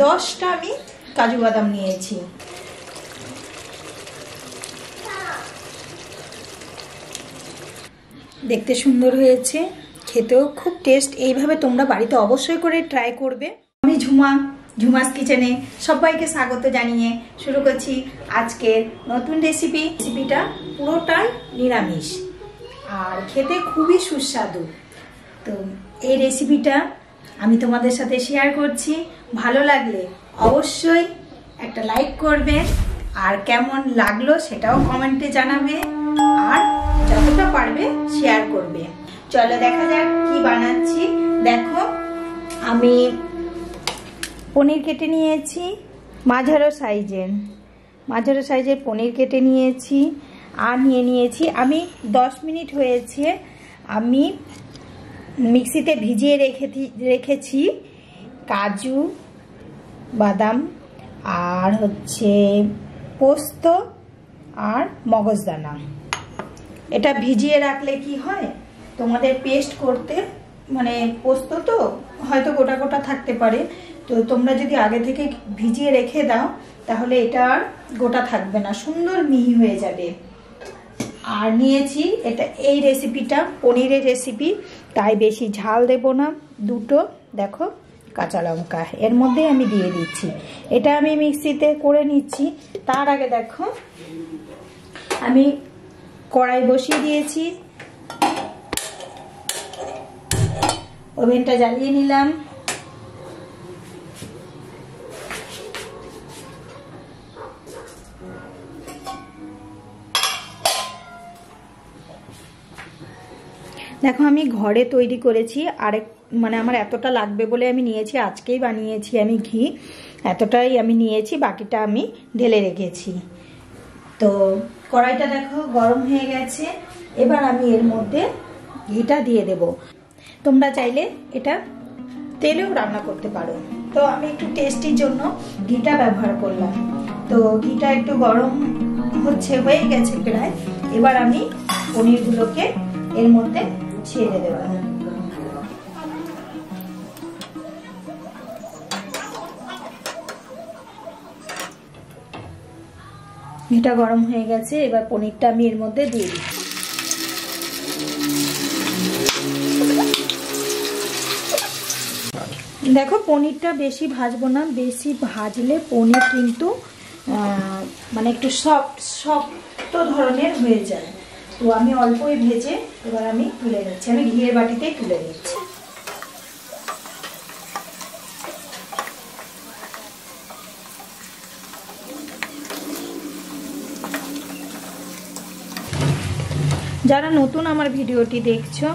10টা আমি কাজু বাদাম নিয়েছি। দেখতে সুন্দর হয়েছে, খেতেও খুব টেস্ট। এইভাবে তোমরা বাড়িতে অবশ্যই করে ট্রাই করবে। আমি ঝুমাস কিচেনে সবাইকে স্বাগত জানিয়ে শুরু করছি আজকের নতুন রেসিপিটা পুরোটাই নিরামিষ আর খেতে খুবই সুস্বাদু। তো এই রেসিপিটা আমি তোমাদের সাথে শেয়ার করছি। ভালো লাগলে অবশ্যই একটা লাইক করবে, আর কেমন লাগলো সেটাও কমেন্টে জানাবে, আর যতটা পারবে শেয়ার করবে। চলো দেখা যাক কি বানাচ্ছি। দেখো, আমি পনির কেটে নিয়েছি, মাঝারো সাইজের পনির কেটে নিয়েছি। আর নিয়েছি আমি 10 মিনিট হয়েছে আমি মিক্সিতে ভিজিয়ে রেখেছি কাজু বাদাম আর পোস্ত আর মগজদানা। এটা ভিজিয়ে রাখলে কি হয়, তোমাদের পেস্ট করতে মানে পোস্ত তো হয়তো গোটা গোটা থাকতে পারে, তো তোমরা যদি আগে থেকে ভিজিয়ে রেখে দাও তাহলে এটা আর গোটা থাকবে না, সুন্দর মিহি হয়ে যাবে। আর নিয়েছি এটা, এই রেসিপিটা পনিরের রেসিপি, তাই বেশি ঝাল দেব না। দুটো দেখো কাঁচা লঙ্কা এর মধ্যে আমি দিয়ে দিচ্ছি। এটা আমি মিক্সিতে করে নিচ্ছি। তার আগে দেখো আমি কড়াই বসিয়ে দিয়েছি, ওভেনটা জ্বালিয়ে নিলাম। দেখো আমি ঘরে তৈরি করেছি, আরেক মানে আমার এতটা লাগবে বলে আমি নিয়েছি, আজকেই বানিয়েছি আমি ঘি, এতটাই আমি নিয়েছি, বাকিটা আমি ঢেলে রেখেছি। তো কড়াইটা দেখো গরম হয়ে গেছে, এবার আমি এর মধ্যে ঘিটা দিয়ে দেব। তোমরা চাইলে এটা তেলেও রান্না করতে পারো, তো আমি একটু টেস্টির জন্য ঘিটা ব্যবহার করলাম। তো ঘিটা একটু গরম হয়ে গেছে প্রায়, এবার আমি পনিরগুলোকে এর মধ্যে ছেড়ে দেব। ঘিটা গরম হয়ে গেছে, এবার পনিরটা আমি এর মধ্যে দিয়ে দিই। দেখো পনিরটা বেশি ভাজবো না, বেশি ভাজলে পনির কিন্তু মানে একটু শক্ত ধরনের হয়ে যায়। তো আমি অল্পই ভেজে এবার আমি তুলে নিচ্ছি, আমি ঘিয়ের বাটিতেই তুলে নিচ্ছি। যারা নতুন আমার ভিডিওটি দেখছো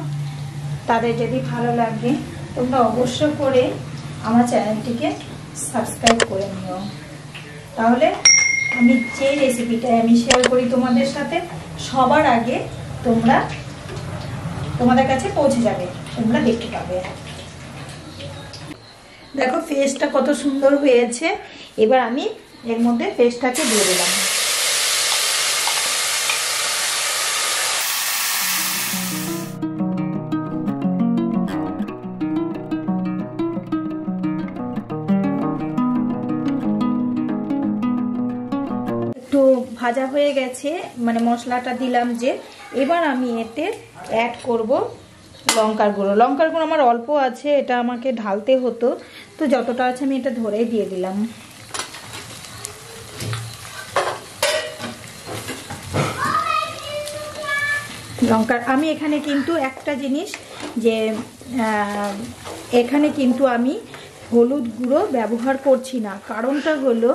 তাদের যদি ভালো লাগে তোমরা অবশ্য করে আমার চ্যানেলটিকে সাবস্ক্রাইব করে নিও, তাহলে আমি যে রেসিপিটা আমি শেয়ার করি তোমাদের সাথে সবার আগে তোমাদের কাছে পৌঁছে যাবে, তোমরা দেখতে পাবে। দেখো ফেসটা কত সুন্দর হয়েছে, এবার আমি এর মধ্যে ফেসটাকে দিয়ে দিলাম। ভাজা হয়ে গেছে, মানে মশলাটা দিলাম যে, এবার আমি এতে অ্যাড করব লঙ্কার গুঁড়ো। লঙ্কার গুঁড়ো আমার অল্প আছে, এটা আমাকে ঢালতে হতো, তো যতটা আছে আমি এটা ধরেই দিয়ে দিলাম। লঙ্কার আমি এখানে কিন্তু একটা জিনিস যে এখানে কিন্তু আমি হলুদ গুঁড়ো ব্যবহার করছি না, কারণটা হলো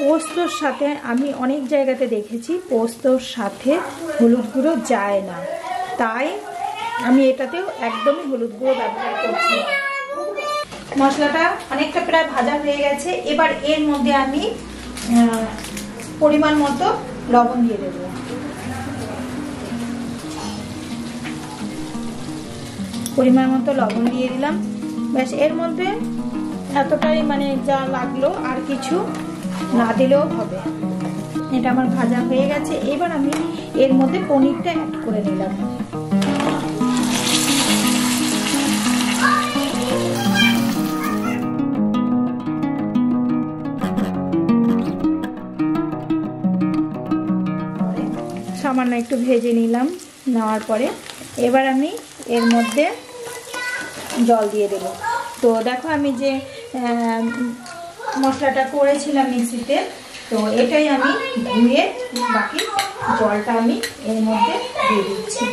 পোস্তর সাথে আমি অনেক জায়গাতে দেখেছি পোস্তর সাথে হলুদ গুঁড়ো যায় না, তাই আমি এটাতেও একদমই হলুদ গুঁড়ো ব্যবহার করছি। মশলাটা অনেকটা প্রায় ভাজা হয়ে গেছে, এবার এর মধ্যে আমি পরিমাণ মতো লবণ দিয়ে দেব। পরিমাণ মতো লবণ দিয়ে দিলাম, ব্যাস এর মধ্যে এতটাই মানে যা লাগলো, আর কিছু না দিলেও হবে। এটা আমার ভাজা হয়ে গেছে, এবার আমি এর মধ্যে পনিরটা অ্যাড করে নিলাম। সামান্য একটু ভেজে নিলাম। নেওয়ার পরে এবার আমি এর মধ্যে জল দিয়ে দেব। তো দেখো আমি যে মশলাটা করেছিলাম মিক্সিতে, তো এটাই আমি ধুয়ে বাকি জলটা আমি এর মধ্যে দিয়ে দিচ্ছি।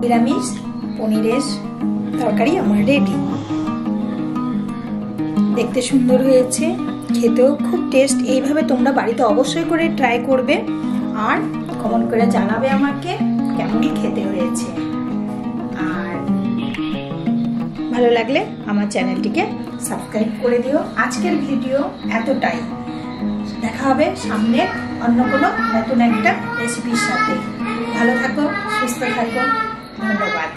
নিরামিষ পনিরের তরকারি আমার রেডি। দেখতে সুন্দর হয়েছে, খেতেও খুব টেস্ট। এইভাবে তোমরা বাড়িতে অবশ্যই করে ট্রাই করবে আর কমেন্ট করে জানাবে আমাকে কেমন খেতে হয়েছে। আর ভালো লাগলে আমার চ্যানেলটিকে সাবস্ক্রাইব করে দিও। আজকের ভিডিও এতটাই, দেখা হবে সামনে অন্য কোনো নতুন একটা রেসিপির সাথে। ভালো থাকো, সুস্থ থাকো, ধন্যবাদ।